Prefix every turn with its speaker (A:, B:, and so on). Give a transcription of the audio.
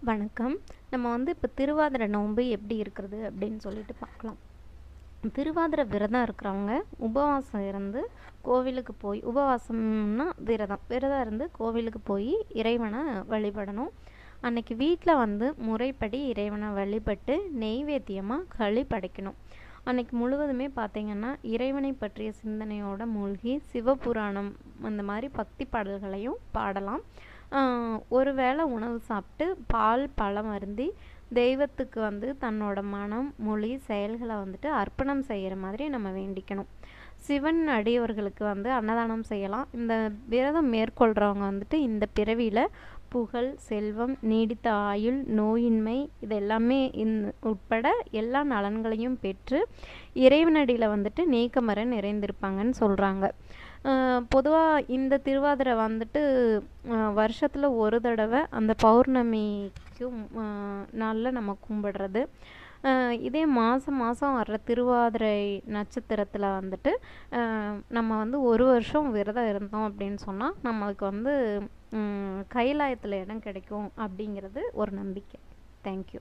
A: வணக்கம். நம்ம இப்போ திருவாதிரை நோன்பு எப்படி இருக்கிறது அப்படின்னு சொல்லிட்டு பார்க்கலாம். திருவாதிரை விரதம் இருக்கிறவங்க உபவாசம் இருந்து கோவிலுக்கு போய் உபவாசம்னா விரதம் இருந்து கோவிலுக்கு போய் இறைவனை வழிபடணும். அன்னைக்கு வீட்டில் முறைப்படி இறைவனை வழிபட்டு நெய்வேத்தியமாக களி படைக்கணும். அன்னைக்கு முழுவதுமே பார்த்திங்கன்னா இறைவனை பற்றிய சிந்தனையோட மூழ்கி சிவபுராணம் அந்த மாதிரி பக்தி பாடல்களையும் பாடலாம். ஒரு வேளை உணவு சாப்பிட்டு பால் பழம் அருந்தி தெய்வத்துக்கு தன்னோட மனம் மொழி செயல்களை அர்ப்பணம் செய்கிற மாதிரி நம்ம வேண்டிக்கணும். சிவன் அடியவர்களுக்கு அன்னதானம் செய்யலாம். இந்த விரதம் மேற்கொள்கிறவங்க இந்த பிறவியில் புகழ், செல்வம், நீடித்த ஆயுள், நோயின்மை இதெல்லாமே உட்பட எல்லா நலன்களையும் பெற்று இறைவனடியில் நீக்கமர நிறைந்திருப்பாங்கன்னு சொல்கிறாங்க. பொதுவாக இந்த திருவாதிரை வருஷத்தில் ஒரு தடவை அந்த பௌர்ணமிக்கும் நாளில் நம்ம கும்பிடுறது. இதே மாதம் வர்ற திருவாதிரை நட்சத்திரத்தில் நம்ம ஒரு வருஷம் விரதம் இருந்தோம் அப்படின்னு சொன்னால் நம்மளுக்கு கைலாயத்தில் இடம் கிடைக்கும் அப்படிங்கிறது ஒரு நம்பிக்கை. தேங்க்யூ.